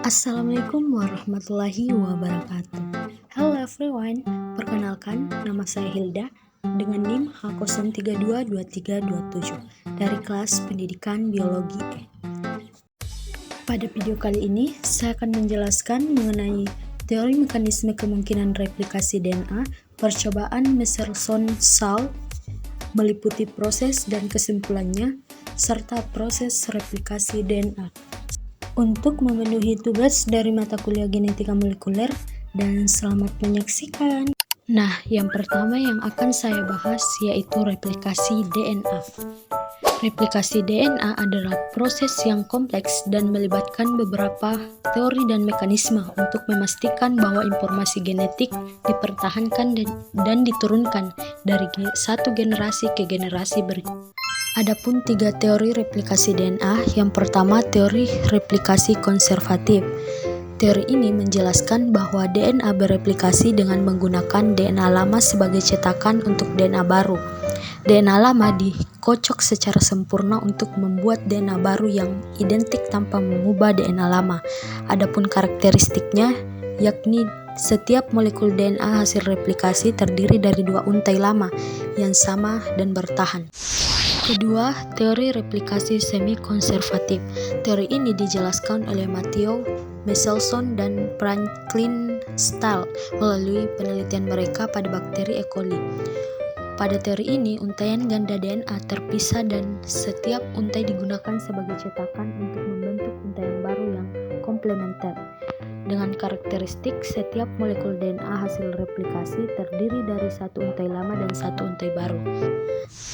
Assalamualaikum warahmatullahi wabarakatuh. Hello everyone, perkenalkan nama saya Hilda dengan NIM H0322327 dari kelas Pendidikan Biologi E. Pada video kali ini, saya akan menjelaskan mengenai teori mekanisme kemungkinan replikasi DNA, percobaan Meserson-Saul, meliputi proses dan kesimpulannya, serta proses replikasi DNA. Untuk memenuhi tugas dari mata kuliah genetika molekuler, dan selamat menyaksikan. Nah, yang pertama yang akan saya bahas yaitu replikasi DNA. Replikasi DNA adalah proses yang kompleks dan melibatkan beberapa teori dan mekanisme untuk memastikan bahwa informasi genetik dipertahankan dan diturunkan dari satu generasi ke generasi berikutnya. Adapun tiga teori replikasi DNA. Yang pertama, teori replikasi konservatif. Teori ini menjelaskan bahwa DNA bereplikasi dengan menggunakan DNA lama sebagai cetakan untuk DNA baru. DNA lama dikocok secara sempurna untuk membuat DNA baru yang identik tanpa mengubah DNA lama. Adapun karakteristiknya, yakni setiap molekul DNA hasil replikasi terdiri dari dua untai lama yang sama dan bertahan. Kedua, teori replikasi semi-konservatif. Teori ini dijelaskan oleh Matthew Meselson dan Franklin Stahl melalui penelitian mereka pada bakteri E. coli. Pada teori ini, untaian ganda DNA terpisah dan setiap untai digunakan sebagai cetakan untuk membentuk untaian baru yang komplementer. Dengan karakteristik setiap molekul DNA hasil replikasi terdiri dari satu untai lama dan satu untai baru.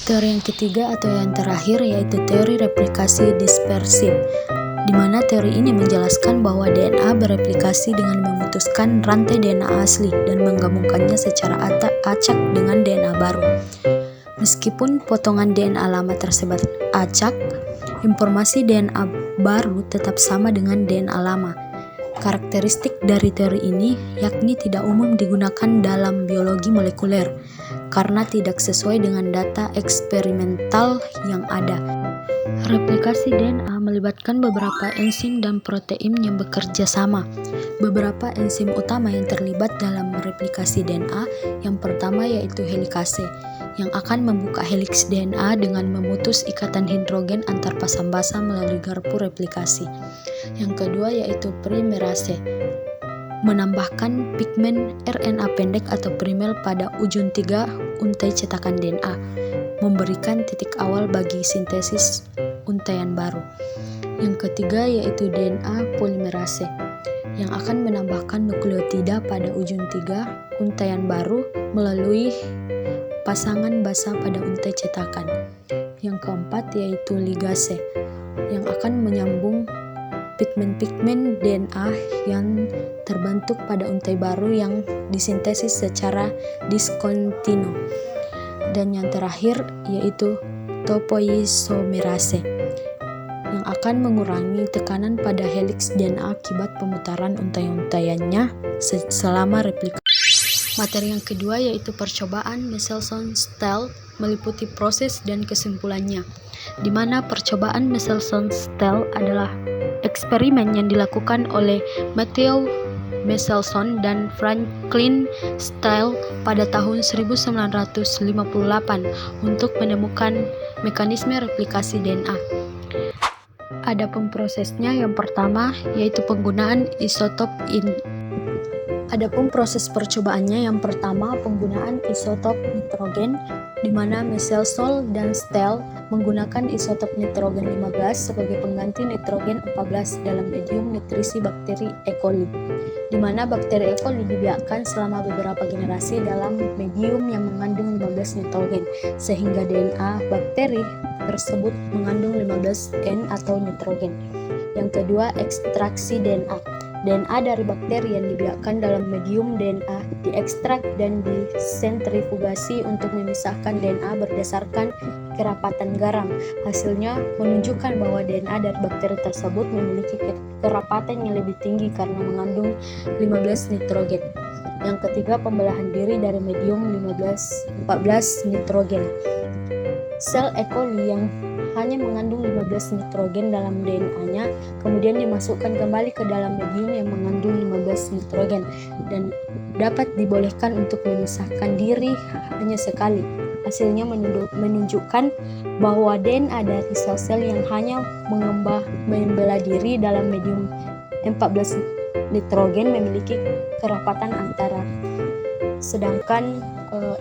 Teori yang ketiga atau yang terakhir yaitu teori replikasi dispersif, di mana teori ini menjelaskan bahwa DNA bereplikasi dengan memutuskan rantai DNA asli dan menggabungkannya secara acak dengan DNA baru. Meskipun potongan DNA lama tersebut acak, informasi DNA baru tetap sama dengan DNA lama. Karakteristik dari teori ini yakni tidak umum digunakan dalam biologi molekuler karena tidak sesuai dengan data eksperimental yang ada. Replikasi DNA melibatkan beberapa enzim dan protein yang bekerja sama. Beberapa enzim utama yang terlibat dalam replikasi DNA, yang pertama yaitu helikase, yang akan membuka heliks DNA dengan memutus ikatan hidrogen antar pasang basa melalui garpu replikasi. Yang kedua yaitu primerase, menambahkan pigmen RNA pendek atau primer pada ujung tiga untai cetakan DNA, memberikan titik awal bagi sintesis untaian baru. Yang ketiga yaitu DNA polimerase, yang akan menambahkan nukleotida pada ujung tiga untaian baru melalui pasangan basa pada untai cetakan. Yang keempat yaitu ligase, yang akan menyambung pigmen-pigmen DNA yang terbentuk pada untai baru yang disintesis secara diskontinu. Dan yang terakhir yaitu topoisomerase, yang akan mengurangi tekanan pada heliks DNA akibat pemutaran untai-untaiannya selama replikasi. Materi yang kedua yaitu percobaan Meselson-Stahl, meliputi proses dan kesimpulannya, di mana percobaan Meselson-Stahl adalah eksperimen yang dilakukan oleh Matthew Meselson dan Franklin Stahl pada tahun 1958 untuk menemukan mekanisme replikasi DNA. Adapun prosesnya yang pertama yaitu penggunaan isotop Adapun proses percobaannya yang pertama penggunaan isotop nitrogen, di mana Meselson dan Stahl menggunakan isotop nitrogen 15 sebagai pengganti nitrogen 14 dalam medium nutrisi bakteri E. coli, di mana bakteri E. coli dibiarkan selama beberapa generasi dalam medium yang mengandung 15 nitrogen, sehingga DNA bakteri tersebut mengandung 15 N atau nitrogen. Yang kedua, ekstraksi DNA. DNA dari bakteri yang dibiarkan dalam medium DNA diekstrak dan disentrifugasi untuk memisahkan DNA berdasarkan kerapatan garam. Hasilnya menunjukkan bahwa DNA dari bakteri tersebut memiliki kerapatan yang lebih tinggi karena mengandung 15 nitrogen. Yang ketiga, pembelahan diri dari medium 14 nitrogen. Sel E. coli yang hanya mengandung 15 nitrogen dalam DNA-nya, kemudian dimasukkan kembali ke dalam medium yang mengandung 15 nitrogen dan dapat dibolehkan untuk memisahkan diri hanya sekali. Hasilnya menunjukkan bahwa DNA dari sel-sel yang hanya membelah diri dalam medium 14 nitrogen memiliki kerapatan antara, sedangkan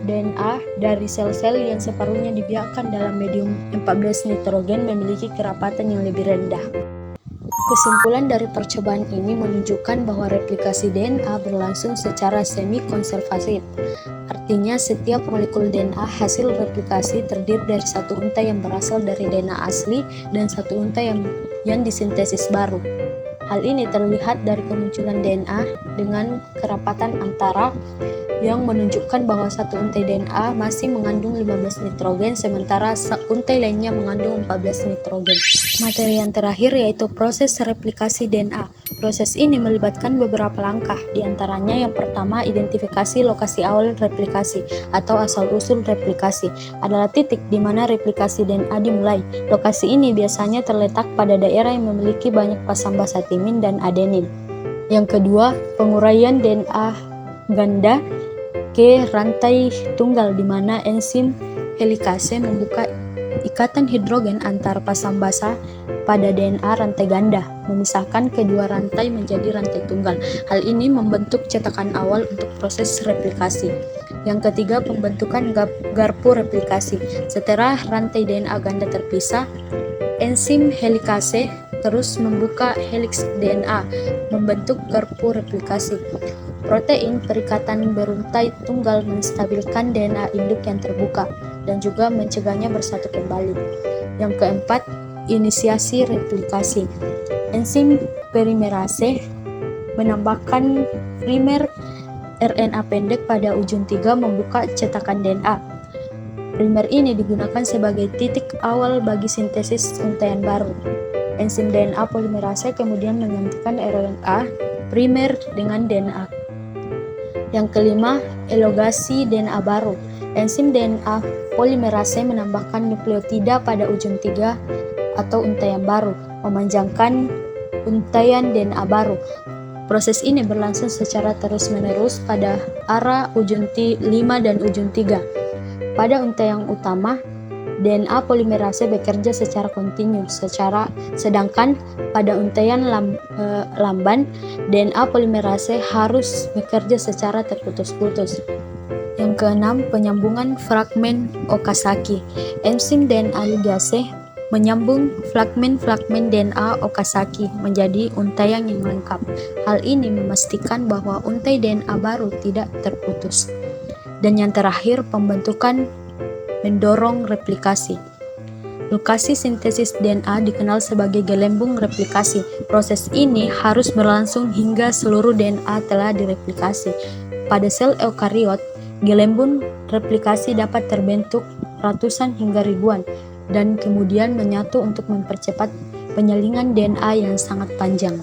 DNA dari sel-sel yang separuhnya dibiarkan dalam medium 14 nitrogen memiliki kerapatan yang lebih rendah. Kesimpulan dari percobaan ini menunjukkan bahwa replikasi DNA berlangsung secara semi-konservatif. Artinya, setiap molekul DNA hasil replikasi terdiri dari satu untai yang berasal dari DNA asli dan satu untai yang disintesis baru. Hal ini terlihat dari kemunculan DNA dengan kerapatan antara yang menunjukkan bahwa satu untai DNA masih mengandung 15 nitrogen sementara untai lainnya mengandung 14 nitrogen. Materi yang terakhir yaitu proses replikasi DNA. Proses ini melibatkan beberapa langkah, diantaranya yang pertama identifikasi lokasi awal replikasi atau asal-usul replikasi adalah titik di mana replikasi DNA dimulai. Lokasi ini biasanya terletak pada daerah yang memiliki banyak pasang basa timin dan adenin. Yang kedua, penguraian DNA ganda ke rantai tunggal di mana enzim helikase membuka ikatan hidrogen antar pasang basa pada DNA rantai ganda, memisahkan kedua rantai menjadi rantai tunggal. Hal ini membentuk cetakan awal untuk proses replikasi. Yang ketiga, pembentukan garpu replikasi. Setelah rantai DNA ganda terpisah, enzim helikase terus membuka heliks DNA, membentuk garpu replikasi. Protein perikatan beruntai tunggal menstabilkan DNA induk yang terbuka dan juga mencegahnya bersatu kembali. Yang keempat, inisiasi replikasi. Enzim polimerase menambahkan primer RNA pendek pada ujung 3 membuka cetakan DNA. Primer ini digunakan sebagai titik awal bagi sintesis untaian baru. Enzim DNA polimerase kemudian menggantikan RNA primer dengan DNA. Yang kelima, elongasi DNA baru. Enzim DNA polimerase menambahkan nukleotida pada ujung 3 atau untaian baru, memanjangkan untaian DNA baru. Proses ini berlangsung secara terus-menerus pada arah ujung 5 dan ujung 3. Pada untaian utama, DNA polimerase bekerja secara kontinu, sedangkan pada untaian lamban, DNA polimerase harus bekerja secara terputus-putus. Yang keenam, penyambungan fragmen Okazaki. Enzim DNA ligase menyambung fragmen-fragmen DNA Okazaki menjadi untaian yang lengkap. Hal ini memastikan bahwa untai DNA baru tidak terputus. Dan yang terakhir, pembentukan mendorong replikasi. Lokasi sintesis DNA dikenal sebagai gelembung replikasi. Proses ini harus berlangsung hingga seluruh DNA telah direplikasi. Pada sel eukariot, gelembung replikasi dapat terbentuk ratusan hingga ribuan dan kemudian menyatu untuk mempercepat penyalingan DNA yang sangat panjang.